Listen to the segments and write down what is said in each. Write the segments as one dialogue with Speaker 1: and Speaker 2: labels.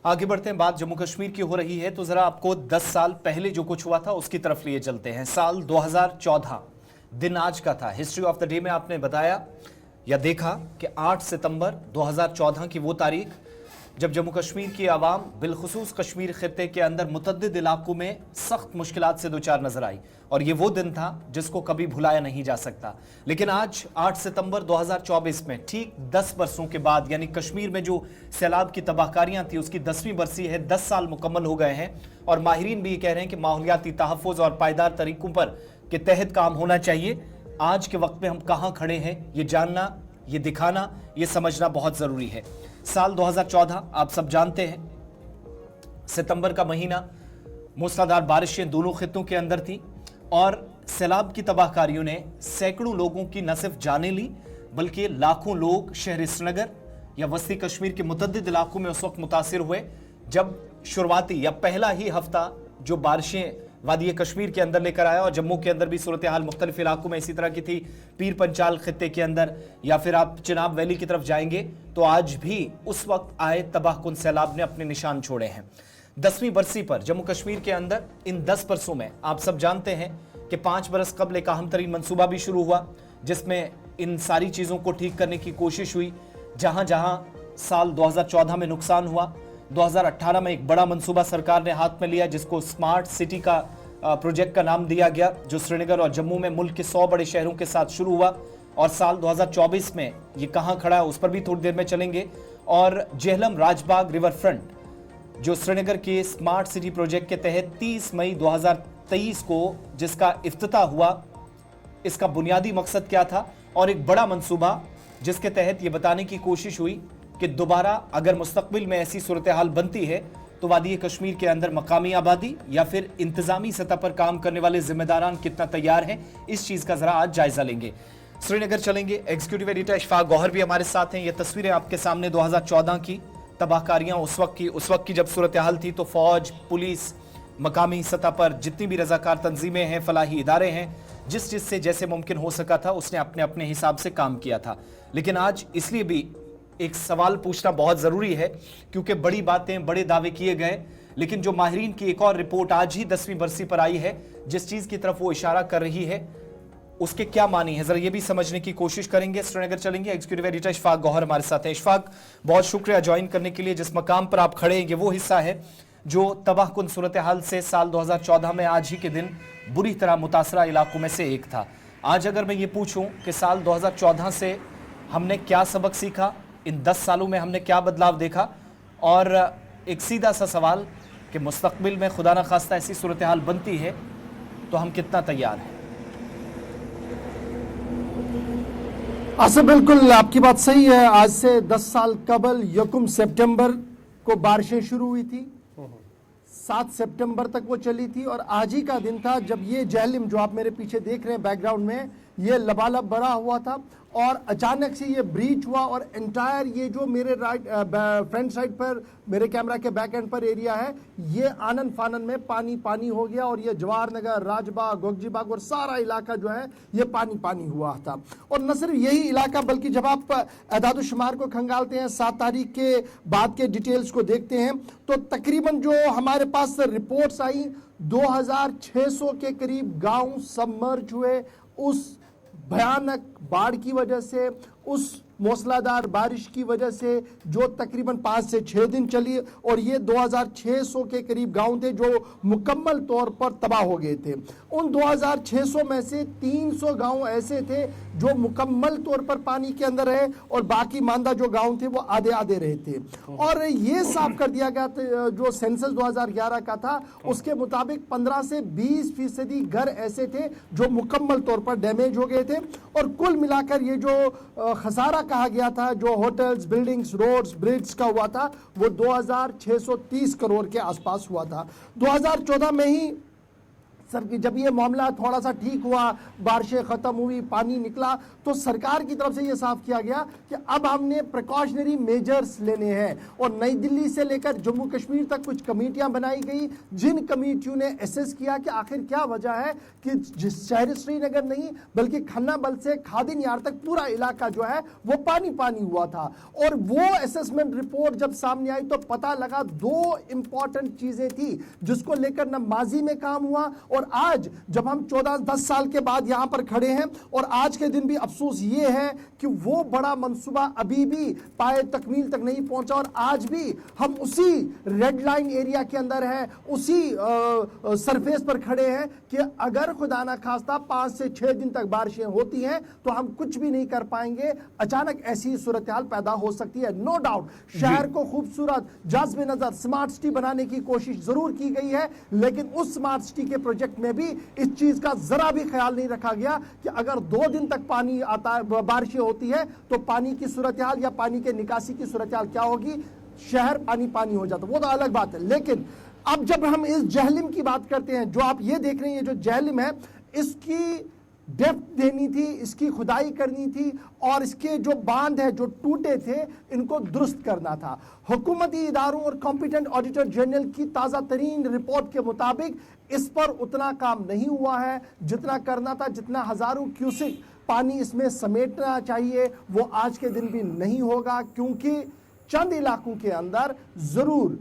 Speaker 1: आगे बढ़ते हैं, बात जम्मू कश्मीर की हो रही है तो जरा आपको 10 साल पहले जो कुछ हुआ था उसकी तरफ लिए चलते हैं। साल 2014 दिन आज का था। हिस्ट्री ऑफ द डे में आपने बताया या देखा कि 8 सितंबर 2014 की वो तारीख जब जम्मू कश्मीर की आवाम बिलखुसूस कश्मीर खित्ते के अंदर मुतद्दिद इलाकों में सख्त मुश्किलात से दो चार नजर आई, और ये वो दिन था जिसको कभी भुलाया नहीं जा सकता। लेकिन आज 8 सितंबर 2024 में ठीक 10 बरसों के बाद, यानी कश्मीर में जो सैलाब की तबाहकारियां थी उसकी 10वीं बरसी है, 10 साल मुकम्मल हो गए हैं। और माहिरीन भी ये कह रहे हैं कि माहौलियाती तहफ़्फ़ुज़ और पायदार तरीकों पर के तहत काम होना चाहिए। आज के वक्त में हम कहाँ खड़े हैं ये जानना, ये दिखाना, ये समझना बहुत ज़रूरी है। साल 2014 आप सब जानते हैं, सितंबर का महीना, मूसलाधार बारिशें दोनों खित्तों के अंदर थी और सैलाब की तबाहकारियों ने सैकड़ों लोगों की न सिर्फ जानें ली बल्कि लाखों लोग शहर श्रीनगर या वस्ती कश्मीर के मुतद्दिद इलाकों में उस वक्त मुतासिर हुए जब शुरुआती या पहला ही हफ्ता जो बारिशें वादी कश्मीर के अंदर लेकर आया। और जम्मू के अंदर भी सूरत हाल मुख्तलिफ इलाकों में इसी तरह की थी। पीर पंचाल खित्ते के अंदर या फिर आप चिनाब वैली की तरफ जाएंगे तो आज भी उस वक्त आए तबाहकुन सैलाब ने अपने निशान छोड़े हैं। 10वीं बरसी पर जम्मू कश्मीर के अंदर इन 10 बरसों में आप सब जानते हैं कि 5 बरस कबल एक अहम तरीन मनसूबा भी शुरू हुआ जिसमें इन सारी चीज़ों को ठीक करने की कोशिश हुई। जहां जहां साल 2014 में नुकसान हुआ, 2018 में एक बड़ा मंसूबा सरकार ने हाथ में लिया जिसको स्मार्ट सिटी का प्रोजेक्ट का नाम दिया गया, जो श्रीनगर और जम्मू में मुल्क के 100 बड़े शहरों के साथ शुरू हुआ। और साल 2024 में ये कहां खड़ा है उस पर भी थोड़ी देर में चलेंगे। और जेहलम राजबाग रिवर फ्रंट जो श्रीनगर के स्मार्ट सिटी प्रोजेक्ट के तहत 30 मई 2023 को जिसका इफ्तिताह हुआ, इसका बुनियादी मकसद क्या था और एक बड़ा मंसूबा जिसके तहत ये बताने की कोशिश हुई कि दोबारा अगर मुस्तकबिल में ऐसी सूरत हाल बनती है तो वादी कश्मीर के अंदर मकामी आबादी या फिर इंतजामी सतह पर काम करने वाले जिम्मेदारान कितना तैयार हैं, इस चीज का जरा आज जायजा लेंगे। श्रीनगर चलेंगे, एग्जीक्यूटिव एडिटर इशफाक गौहर भी हमारे साथ हैं। ये तस्वीरें आपके सामने 2014 की तबाहकारियां उस वक्त की जब सूरत हाल थी तो फौज, पुलिस, मकामी सतह पर जितनी भी रजाकार तंजीमें हैं, फलाही इदारे हैं, जिस चीज से जैसे मुमकिन हो सका था उसने अपने अपने हिसाब से काम किया था। लेकिन आज इसलिए भी एक सवाल पूछना बहुत ज़रूरी है क्योंकि बड़ी बातें, बड़े दावे किए गए, लेकिन जो माहिरीन की एक और रिपोर्ट आज ही 10वीं बरसी पर आई है जिस चीज़ की तरफ वो इशारा कर रही है उसके क्या मानी है, ज़रा ये भी समझने की कोशिश करेंगे। श्रीनगर चलेंगे, एग्जीक्यूटिव एडिटर इशफाक गौहर हमारे साथ हैं। इशफाक, बहुत शुक्रिया ज्वाइन करने के लिए। जिस मकाम पर आप खड़े हैं ये वो हिस्सा है जो तबाहकुन सूरत हाल से साल 2014 में आज ही के दिन बुरी तरह मुतासरा इलाकों में से एक था। आज अगर मैं ये पूछूं कि साल 2014 से हमने क्या सबक सीखा, इन 10 सालों में हमने क्या बदलाव देखा, और एक सीधा सा सवाल कि मुस्तकबिल में खुदा न खास्ता ऐसी सूरत हाल बनती है तो हम कितना तैयार हैं।
Speaker 2: अच्छा, बिल्कुल आपकी बात सही है। आज से 10 साल कबल 1 सितंबर को बारिशें शुरू हुई थी, 7 सितंबर तक वो चली थी और आज ही का दिन था जब ये जेहलम जो आप मेरे पीछे देख रहे हैं बैकग्राउंड में, ये लबालब भरा हुआ था और अचानक से ये ब्रीच हुआ और एंटायर ये जो मेरे राइट फ्रंट साइड पर मेरे कैमरा के बैक एंड पर एरिया है ये आनन फानन में पानी पानी हो गया और ये जवाहर नगर, राजबाग, गोगजीबाग और सारा इलाका जो है ये पानी पानी हुआ था। और न सिर्फ यही इलाका बल्कि जब आप एदाद-ओ-शुमार को खंगालते हैं, 7 तारीख के बाद के डिटेल्स को देखते हैं तो तकरीबन जो हमारे पास रिपोर्ट्स आई 2600 के करीब गाँव सबमर्ज हुए उस भयानक बाढ़ की वजह से, उस मूसलाधार बारिश की वजह से जो तकरीबन 5 से 6 दिन चली। और ये 2600 के करीब गांव थे जो मुकम्मल तौर पर तबाह हो गए थे। उन 2600 में से 300 गांव ऐसे थे जो मुकम्मल तौर पर पानी के अंदर रहे और बाकी मांदा जो गांव थे वो आधे आधे रहे थे। और ये साफ कर दिया गया था, जो सेंसस 2011 का था उसके मुताबिक 15 से 20% घर ऐसे थे जो मुकम्मल तौर पर डैमेज हो गए थे। और कुल मिलाकर ये जो खसारा कहा गया था, जो होटल्स, बिल्डिंग्स, रोड्स, ब्रिड्स का हुआ था, वो 2630 करोड़ के आसपास हुआ था। 2014 में ही जब ये मामला थोड़ा सा ठीक हुआ, बारिशें खत्म हुई, पानी निकला, तो सरकार की तरफ से ये साफ किया गया कि अब हमने प्रिकॉशनरी मेजर्स लेने हैं। और नई दिल्ली से लेकर जम्मू कश्मीर तक कुछ कमेटियां बनाई गई, जिन कमेटियों ने एसेस किया कि आखिर क्या वजह है कि शहर श्रीनगर नहीं बल्कि खन्ना बल से खादिन यार तक पूरा इलाका जो है वो पानी पानी हुआ था। और वो असेसमेंट रिपोर्ट जब सामने आई तो पता लगा दो इंपॉर्टेंट चीजें थी जिसको लेकर न माजी में काम हुआ, और आज जब हम 14-10 साल के बाद यहां पर खड़े हैं और आज के दिन भी अफसोस ये है कि वो बड़ा मंसूबा अभी भी पाए तकमील तक नहीं पहुंचा, और आज भी हम उसी रेड लाइन एरिया के अंदर है, उसी सरफेस पर खड़े हैं कि अगर खुदा ना खास्ता 5 से 6 दिन तक बारिशें होती हैं तो हम कुछ भी नहीं कर पाएंगे। अचानक ऐसी सूरत हाल पैदा हो सकती है। नो डाउट शहर को खूबसूरत, जाज़्बे नजर स्मार्ट सिटी बनाने की कोशिश जरूर की गई है, लेकिन उस स्मार्ट सिटी के प्रोजेक्ट में भी इस चीज का जरा भी ख्याल नहीं रखा गया कि अगर 2 दिन तक पानी आता है, बारिशें होती है, तो पानी की सूरत हाल या पानी के निकासी की सूरत हाल क्या होगी। शहर पानी पानी हो जाता, वो तो अलग बात है। लेकिन अब जब हम इस जहलिम की बात करते हैं, जो आप ये देख रहे हैं, जो जहलिम है, इसकी डेप्थ देनी थी, इसकी खुदाई करनी थी, और इसके जो बांध है जो टूटे थे इनको दुरुस्त करना था। हुकूमती इदारों और कॉम्पिटेंट ऑडिटर जनरल की ताज़ा तरीन रिपोर्ट के मुताबिक इस पर उतना काम नहीं हुआ है जितना करना था। जितना हज़ारों क्यूसिक पानी इसमें समेटना चाहिए वो आज के दिन भी नहीं होगा, क्योंकि चंद इलाकों के अंदर ज़रूर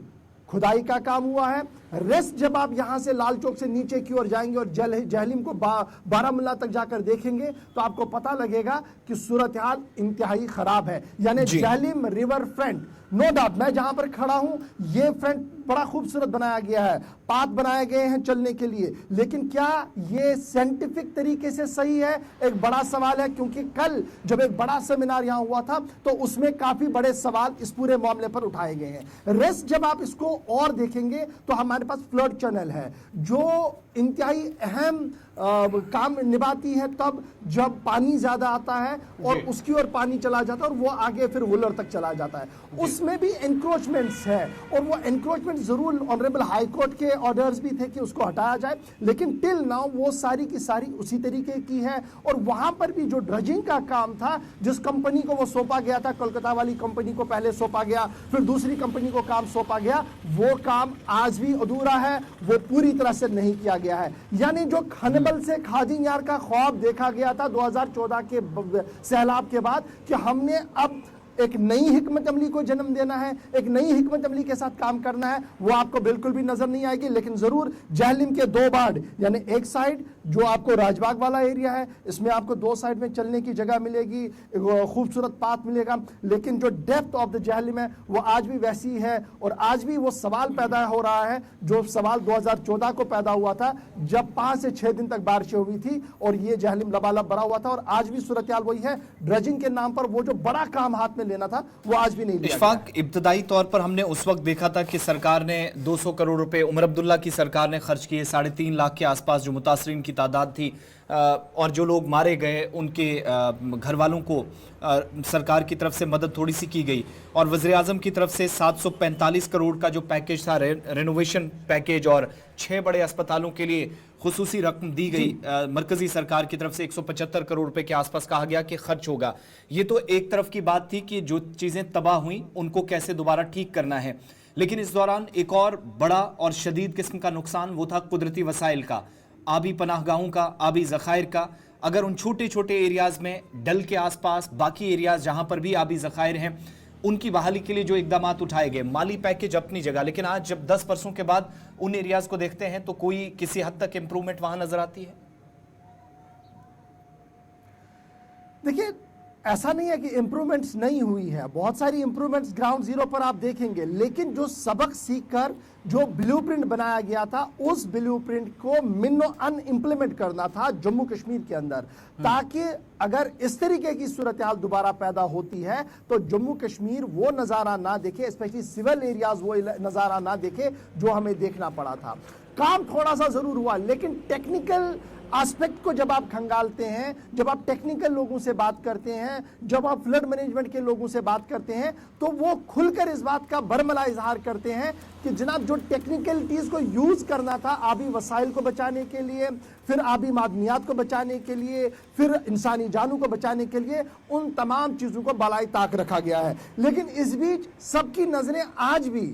Speaker 2: खुदाई का काम हुआ है। रेस्ट जब आप यहां से लाल चौक से नीचे की ओर जाएंगे और जहलिम को बारामुल्ला तक जाकर देखेंगे तो आपको पता लगेगा कि सूरत हाल इंतहाई खराब है। यानी Jhelum river front, no doubt मैं जहां पर खड़ा हूं ये फ्रंट बड़ा खूबसूरत बनाया गया है, पाथ बनाए गए हैं चलने के लिए, लेकिन क्या ये साइंटिफिक तरीके से सही है, एक बड़ा सवाल है। क्योंकि कल जब एक बड़ा सेमिनार यहां हुआ था तो उसमें काफी बड़े सवाल इस पूरे मामले पर उठाए गए हैं। रेस्ट जब आप इसको और देखेंगे तो हमारे पास फ्लड चैनल है जो इंतहाई अहम काम निभाती है तब जब पानी ज्यादा आता है और उसकी ओर पानी चला जाता है और वो आगे फिर वुलर तक चला जाता है। उसमें भी एंक्रोचमेंट्स है, और वो एंक्रोचमेंट जरूर ऑनरेबल हाई कोर्ट के ऑर्डर्स भी थे कि उसको हटाया जाए, लेकिन टिल नाउ वो सारी की सारी उसी तरीके की है। और वहां पर भी जो ड्रजिंग का काम था, जिस कंपनी को वो सौंपा गया था, कोलकाता वाली कंपनी को पहले सौंपा गया, फिर दूसरी कंपनी को काम सौंपा गया, वो काम आज भी अधूरा है, वो पूरी तरह से नहीं किया गया है। यानी जो खनबल से खादिन यार का ख्वाब देखा गया था 2014 के सैलाब के बाद कि हमने अब एक नई हिकमत अमली को जन्म देना है, एक नई हिकमत अमली के साथ काम करना है, वो आपको बिल्कुल भी नजर नहीं आएगी। लेकिन जरूर जहलिम के 2 बाड़, यानी एक साइड जो आपको राजबाग वाला एरिया है, इसमें आपको 2 साइड में चलने की जगह मिलेगी, खूबसूरत पाथ मिलेगा, लेकिन जो डेप्थ ऑफ द जहलिम है वो आज भी वैसी है। और आज भी वो सवाल पैदा हो रहा है जो सवाल 2014 को पैदा हुआ था जब 5 से 6 दिन तक बारिशें हुई थी और ये जहलिम लबालब भरा हुआ था। और आज भी सूरत हाल वही है, ड्रजिंग के नाम पर वो जो बड़ा काम हाथ में लेना था वो आज भी नहीं लिया गया।
Speaker 1: इशफाक, इब्तदाई तौर पर हमने उस वक्त देखा था कि सरकार ने 200 करोड़ रुपए, उमर अब्दुल्ला की सरकार ने खर्च किए, 3.5 लाख के आसपास जो मुतासरीन की तादाद थी, और जो लोग मारे गए उनके घर वालों को सरकार की तरफ से मदद थोड़ी सी की गई, और वज़ीर आज़म की तरफ से 745 करोड़ का जो पैकेज था, रेनोवेशन पैकेज, और 6 बड़े अस्पतालों के लिए खुसूसी रकम दी गई। मरकजी सरकार की तरफ से 175 करोड़ रुपए के आसपास कहा गया कि खर्च होगा। ये तो एक तरफ की बात थी कि जो चीज़ें तबाह हुई उनको कैसे दोबारा ठीक करना है, लेकिन इस दौरान एक और बड़ा और शदीद किस्म का नुकसान वो था कुदरती वसाइल का, आबी पनाहगाहों का, आबी ज़खायर का। अगर उन छोटे छोटे एरियाज़ में, डल के आसपास बाकी एरियाज़ जहाँ पर भी आबी ज़खायर हैं, उनकी बहाली के लिए जो इकदाम उठाए गए, माली पैकेज अपनी जगह, लेकिन आज जब 10 बरसों के बाद उन एरियाज़ को देखते हैं तो कोई किसी हद तक इंप्रूवमेंट वहाँ नज़र आती है?
Speaker 2: देखिए, ऐसा नहीं है कि इंप्रूवमेंट्स नहीं हुई है, बहुत सारी इंप्रूवमेंट्स ग्राउंड जीरो पर आप देखेंगे, लेकिन जो सबक सीखकर जो ब्लूप्रिंट बनाया गया था उस ब्लूप्रिंट को मिनो अन इम्प्लीमेंट करना था जम्मू कश्मीर के अंदर, ताकि अगर इस तरीके की सूरत हाल दोबारा पैदा होती है तो जम्मू कश्मीर वो नज़ारा ना देखे, स्पेशली सिविल एरियाज वो नज़ारा ना देखे जो हमें देखना पड़ा था। काम थोड़ा सा जरूर हुआ, लेकिन टेक्निकल एस्पेक्ट को जब आप खंगालते हैं, जब आप टेक्निकल लोगों से बात करते हैं, जब आप फ्लड मैनेजमेंट के लोगों से बात करते हैं, तो वो खुलकर इस बात का बरमला इजहार करते हैं कि जनाब जो टेक्निकलिटीज को यूज करना था आबी वसाइल को बचाने के लिए, फिर आबी मादनियात को बचाने के लिए, फिर इंसानी जानों को बचाने के लिए, उन तमाम चीजों को बालाई ताक रखा गया है। लेकिन इस बीच सबकी नजरें आज भी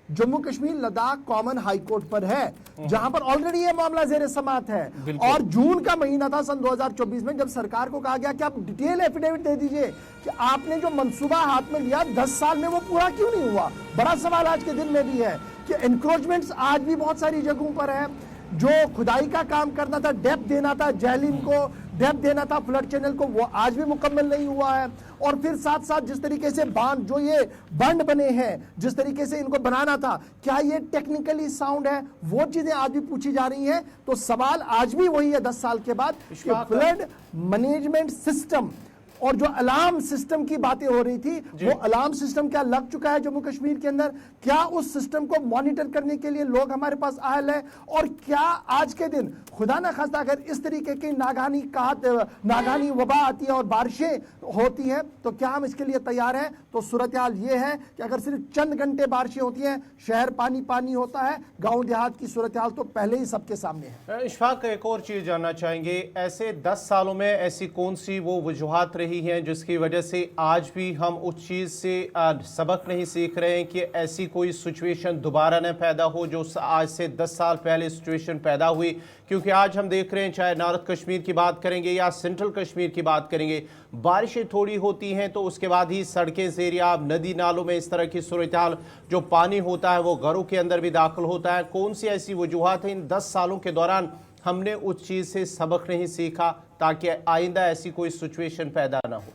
Speaker 2: Jammu Kashmir Ladakh common high court पर है, जहां पर ऑलरेडी ये मामला जेर समात है। और जून का महीना था सन 2024 में, जब सरकार को कहा गया कि आप डिटेल एफिडेविट दे दीजिए कि आपने जो मंसूबा हाथ में लिया 10 साल में वो पूरा क्यों नहीं हुआ। बड़ा सवाल आज के दिन में भी है कि एनक्रोचमेंट्स आज भी बहुत सारी जगहों पर है। जो खुदाई का काम करना था, डेप्थ देना था जैलिम को, डेप्थ देना था फ्लड चैनल को, वो आज भी मुकम्मल नहीं हुआ है। और फिर साथ साथ जिस तरीके से बांध, जो ये बंद बने हैं, जिस तरीके से इनको बनाना था, क्या ये टेक्निकली साउंड है, वो चीजें आज भी पूछी जा रही हैं। तो सवाल आज भी वही है 10 साल के बाद कि फ्लड मैनेजमेंट सिस्टम और जो अलार्म सिस्टम की बातें हो रही थी, वो अलार्म सिस्टम क्या लग चुका है जम्मू कश्मीर के अंदर? क्या उस सिस्टम को मॉनिटर करने के लिए लोग हमारे पास आयल है? और क्या आज के दिन खुदा न खास्ता अगर इस तरीके की नागानी वबा आती है और बारिशें होती हैं, तो क्या हम इसके लिए तैयार हैं? तो सूरत हाल ये है कि अगर सिर्फ चंद घंटे बारिशें होती हैं, शहर पानी पानी होता है, गांव देहात की सूरत हाल तो पहले ही सबके सामने है।
Speaker 3: इशफाक, एक और चीज जानना चाहेंगे, ऐसे 10 सालों में ऐसी कौन सी वो वजूहात रही हैं जिसकी वजह से आज भी हम उस चीज से सबक नहीं सीख रहे हैं कि ऐसी कोई सिचुएशन दोबारा न पैदा हो जो आज से 10 साल पहले सिचुएशन पैदा हुई? क्योंकि आज हम देख रहे हैं, चाहे नॉर्थ कश्मीर की बात करेंगे या सेंट्रल कश्मीर की बात करेंगे, बारिशें थोड़ी होती हैं तो उसके बाद ही सड़कें ज़ेरियाब, नदी नालों में इस तरह की सूरत हाल, जो पानी होता है वो घरों के अंदर भी दाखिल होता है। कौन सी ऐसी वजूहात हैं इन 10 सालों के दौरान हमने उस चीज़ से सबक नहीं सीखा ताकि आइंदा ऐसी कोई सिचुएशन पैदा ना हो?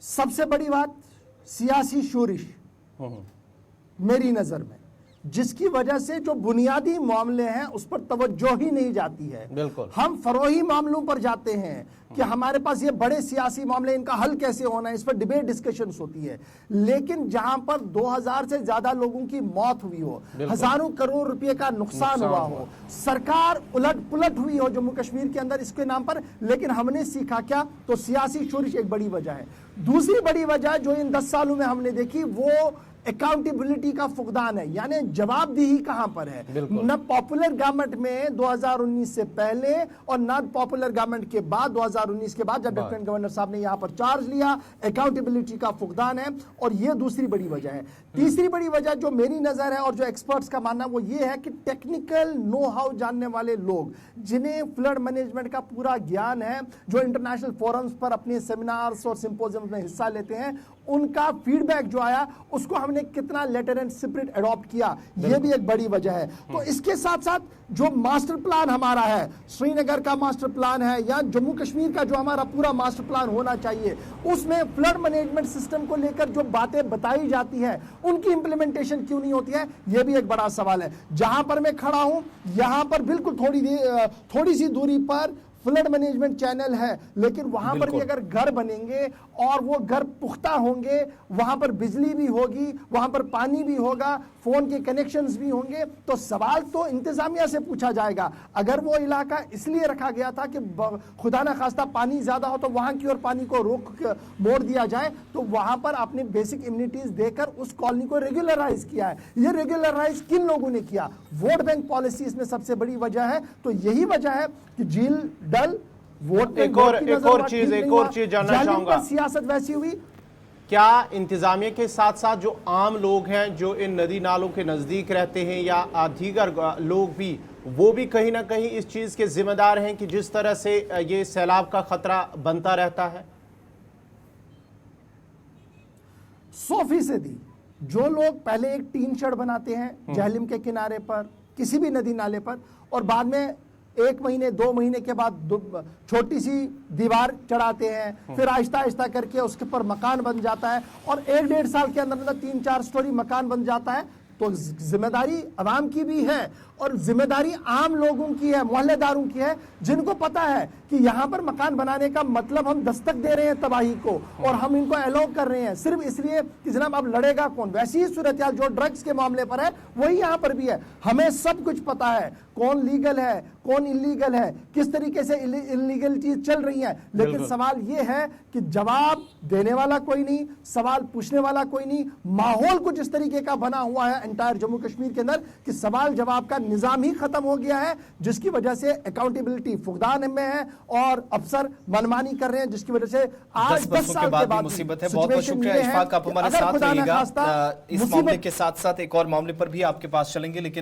Speaker 2: सबसे बड़ी बात सियासी शोरिश मेरी नजर में, जिसकी वजह से जो बुनियादी मामले हैं उस पर तवज्जो ही नहीं जाती है।
Speaker 3: बिल्कुल,
Speaker 2: हम फरोही मामलों पर जाते हैं कि हमारे पास ये बड़े सियासी मामले, इनका हल कैसे होना है, इस पर डिबेट डिस्कशंस होती है। लेकिन जहां पर 2000 से ज्यादा लोगों की मौत हुई हो, हजारों करोड़ रुपए का नुकसान हुआ हो, सरकार उलट पुलट हुई हो जम्मू कश्मीर के अंदर इसके नाम पर, लेकिन हमने सीखा क्या? तो सियासी शोरिश एक बड़ी वजह है। दूसरी बड़ी वजह जो इन 10 सालों में हमने देखी, वो अकाउंटेबिलिटी का फुकदान है, यानी जवाबदेही कहां पर है। न पॉपुलर गवर्नमेंट में 2019 से पहले और न पॉपुलर गवर्नमेंट के बाद 2019 के बाद जब लेफ्टिनेंट गवर्नर साहब ने यहां पर चार्ज लिया, अकाउंटेबिलिटी का फुकदान है। और यह दूसरी बड़ी वजह है। तीसरी बड़ी वजह जो मेरी नजर है और जो एक्सपर्ट्स का मानना, वो ये है कि टेक्निकल नो हाउ जानने वाले लोग, जिन्हें फ्लड मैनेजमेंट का पूरा ज्ञान है, जो इंटरनेशनल फोरम्स पर अपने सेमिनार्स और सिंपोजियम्स में हिस्सा लेते हैं, उनका फीडबैक जो आया उसको हमने कितना लेटर एंड स्पिरिट अडॉप्ट किया, यह भी एक बड़ी वजह है। तो इसके साथ साथ जो मास्टर प्लान हमारा है, श्रीनगर का मास्टर प्लान है या जम्मू कश्मीर का जो हमारा पूरा मास्टर प्लान होना चाहिए, उसमें फ्लड मैनेजमेंट सिस्टम को लेकर जो बातें बताई जाती है, उनकी इंप्लीमेंटेशन क्यों नहीं होती है, यह भी एक बड़ा सवाल है। जहां पर मैं खड़ा हूं, यहां पर बिल्कुल थोड़ी सी दूरी पर फ्लड मैनेजमेंट चैनल है, लेकिन वहां पर भी अगर घर बनेंगे और वो घर पुख्ता होंगे, वहां पर बिजली भी होगी, वहां पर पानी भी होगा, फोन के कनेक्शंस भी होंगे, तो सवाल तो इंतजामिया से पूछा जाएगा। अगर वो इलाका इसलिए रखा गया था कि खुदा ना खास्ता पानी ज्यादा हो तो वहां की ओर पानी को मोड़ दिया जाए, तो वहां पर आपने बेसिक इम्यूनिटीज देकर उस कॉलोनी को रेगुलराइज किया है। ये रेगुलराइज किन लोगों ने किया? वोट बैंक पॉलिसी इसमें सबसे बड़ी वजह है। तो यही वजह है कि झील डल वोट
Speaker 3: एक और चीज जानना चाहूंगा,
Speaker 2: सियासत वैसी हुई।
Speaker 3: क्या इंतजामिया के साथ साथ जो आम लोग हैं जो इन नदी नालों के नजदीक रहते हैं या दीगर लोग भी, वो भी कहीं ना कहीं इस चीज के जिम्मेदार हैं कि जिस तरह से ये सैलाब का खतरा बनता रहता है?
Speaker 2: 100% जो लोग पहले एक टीन शेड बनाते हैं जहलिम के किनारे पर, किसी भी नदी नाले पर, और बाद में 1 महीने 2 महीने के बाद छोटी सी दीवार चढ़ाते हैं, फिर आहिस्ता आहिस्ता करके उसके ऊपर मकान बन जाता है और 1-1.5 साल के अंदर 3-4 स्टोरी मकान बन जाता है, تو ذمہ داری عوام کی بھی ہے اور ذمہ داری عام لوگوں کی ہے, محلے داروں کی ہے, جن کو پتا ہے کہ یہاں پر مکان بنانے کا مطلب ہم دستک دے رہے ہیں تباہی کو اور ہم ان کو الاؤ کر رہے ہیں صرف اس لیے کہ جناب اب لڑے گا کون. ویسی ہی صورتحال جو ڈرگز کے معاملے پر ہے وہی یہاں پر بھی ہے. ہمیں سب کچھ پتا ہے کون لیگل ہے کون انلیگل ہے, کس طریقے سے انلیگل چیز چل رہی ہے, لیکن سوال یہ ہے کہ جواب دینے والا کوئی نہیں, سوال پوچھنے والا کوئی نہیں. ماحول کچھ اس طریقے کا بنا ہوا ہے انٹائر جموں کشمیر کے اندر کہ سوال جواب کا نظام ہی ختم ہو گیا ہے, جس کی وجہ سے اکاؤنٹیبلٹی فقدان میں ہے اور افسر منمانی کر رہے ہیں, جس کی وجہ سے آج 10 سال کے بعد
Speaker 1: مصیبت ہے. بہت بہت شکریہ اشفاق, آپ ہمارے ساتھ رہیے گا. اس معاملے کے ساتھ ساتھ ایک اور معاملے پر بھی آپ کے پاس چلیں گے, لیکن